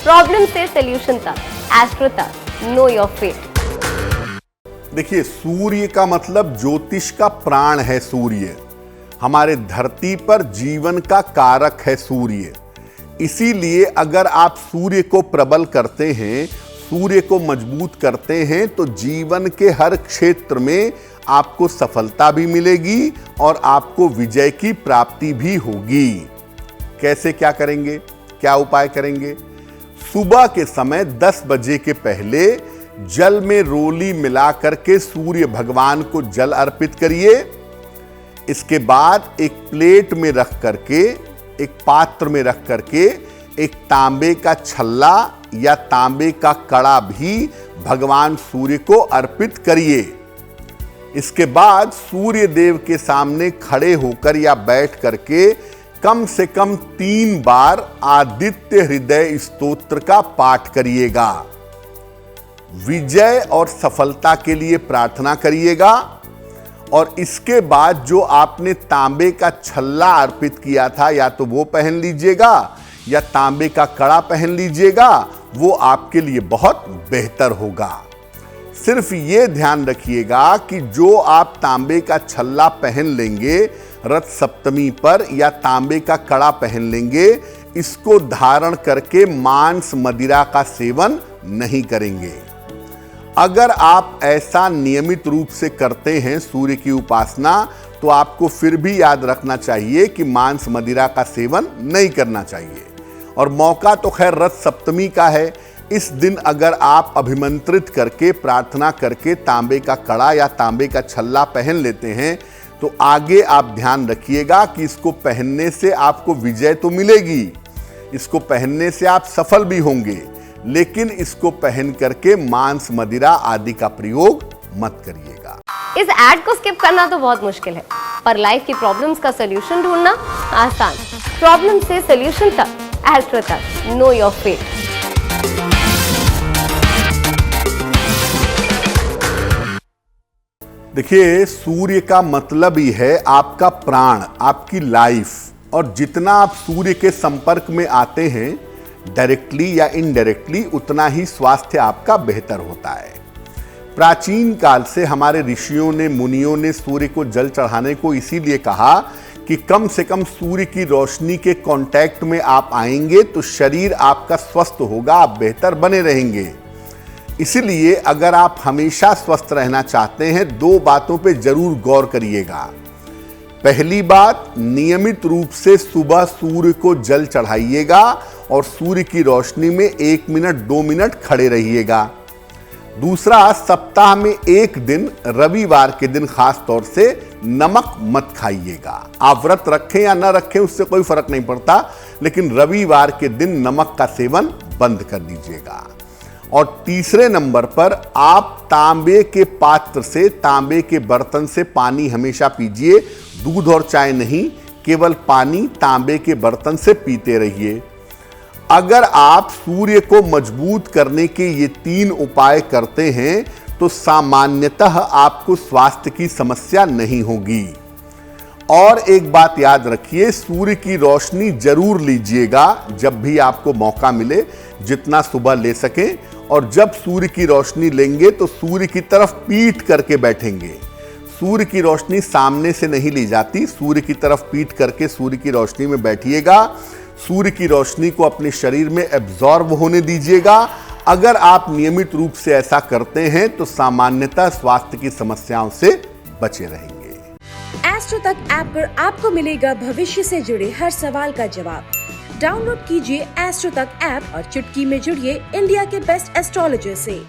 Problem से solution तक, astro तक, नो योर फेट। देखिए, सूर्य का मतलब ज्योतिष का प्राण है। सूर्य हमारे धरती पर जीवन का कारक है। सूर्य इसीलिए अगर आप सूर्य को प्रबल करते हैं, सूर्य को मजबूत करते हैं, तो जीवन के हर क्षेत्र में आपको सफलता भी मिलेगी और आपको विजय की प्राप्ति भी होगी। कैसे, क्या करेंगे, क्या उपाय करेंगे? सुबह के समय 10 बजे के पहले जल में रोली मिला करके सूर्य भगवान को जल अर्पित करिए। इसके बाद एक प्लेट में रख करके, एक पात्र में रख करके एक तांबे का छल्ला या तांबे का कड़ा भी भगवान सूर्य को अर्पित करिए। इसके बाद सूर्य देव के सामने खड़े होकर या बैठ करके कम से कम 3 बार आदित्य हृदय स्तोत्र का पाठ करिएगा। विजय और सफलता के लिए प्रार्थना करिएगा और इसके बाद जो आपने तांबे का छल्ला अर्पित किया था, या तो वो पहन लीजिएगा या तांबे का कड़ा पहन लीजिएगा, वो आपके लिए बहुत बेहतर होगा। सिर्फ ये ध्यान रखिएगा कि जो आप तांबे का छल्ला पहन लेंगे रथ सप्तमी पर या तांबे का कड़ा पहन लेंगे, इसको धारण करके मांस मदिरा का सेवन नहीं करेंगे। अगर आप ऐसा नियमित रूप से करते हैं सूर्य की उपासना, तो आपको फिर भी याद रखना चाहिए कि मांस मदिरा का सेवन नहीं करना चाहिए। और मौका तो खैर रथ सप्तमी का है। इस दिन अगर आप अभिमंत्रित करके, प्रार्थना करके तांबे का कड़ा या तांबे का छल्ला पहन लेते हैं, तो आगे आप ध्यान रखिएगा कि इसको पहनने से आपको विजय तो मिलेगी, इसको पहनने से आप सफल भी होंगे, लेकिन इसको पहन करके मांस मदिरा आदि का प्रयोग मत करिएगा। इस ऐड को स्किप करना तो बहुत मुश्किल है, पर लाइफ की प्रॉब्लम्स का सॉल्यूशन ढूंढना आसान। प्रॉब्लम से सॉल्यूशन तक, एस्ट्रो तक, नो योर फेट। देखिए, सूर्य का मतलब ही है आपका प्राण, आपकी लाइफ। और जितना आप सूर्य के संपर्क में आते हैं डायरेक्टली या इनडायरेक्टली, उतना ही स्वास्थ्य आपका बेहतर होता है। प्राचीन काल से हमारे ऋषियों ने, मुनियों ने सूर्य को जल चढ़ाने को इसीलिए कहा कि कम से कम सूर्य की रोशनी के कांटेक्ट में आप आएंगे तो शरीर आपका स्वस्थ होगा, आप बेहतर बने रहेंगे। इसलिए अगर आप हमेशा स्वस्थ रहना चाहते हैं, 2 बातों पे जरूर गौर करिएगा। पहली बात, नियमित रूप से सुबह सूर्य को जल चढ़ाइएगा और सूर्य की रोशनी में 1 मिनट 2 मिनट खड़े रहिएगा। दूसरा, सप्ताह में 1 दिन, रविवार के दिन खास तौर से नमक मत खाइएगा। आप व्रत रखें या ना रखें उससे कोई फर्क नहीं पड़ता, लेकिन रविवार के दिन नमक का सेवन बंद कर दीजिएगा। और तीसरे नंबर पर, आप तांबे के पात्र से, तांबे के बर्तन से पानी हमेशा पीजिए। दूध और चाय नहीं, केवल पानी तांबे के बर्तन से पीते रहिए। अगर आप सूर्य को मजबूत करने के ये 3 उपाय करते हैं, तो सामान्यतः आपको स्वास्थ्य की समस्या नहीं होगी। और एक बात याद रखिए, सूर्य की रोशनी जरूर लीजिएगा जब भी आपको मौका मिले, जितना सुबह ले सकें। और जब सूर्य की रोशनी लेंगे तो सूर्य की तरफ पीठ करके बैठेंगे। सूर्य की रोशनी सामने से नहीं ली जाती, सूर्य की तरफ पीठ करके सूर्य की रोशनी में बैठिएगा। सूर्य की रोशनी को अपने शरीर में एब्जॉर्ब होने दीजिएगा। अगर आप नियमित रूप से ऐसा करते हैं तो सामान्यतः स्वास्थ्य की समस्याओं से बचे रहेंगे। एस्ट्रो तक ऐप पर आपको मिलेगा भविष्य से जुड़े हर सवाल का जवाब। डाउनलोड कीजिए एस्ट्रो तक ऐप और चुटकी में जुड़िए इंडिया के बेस्ट एस्ट्रोलॉजर से।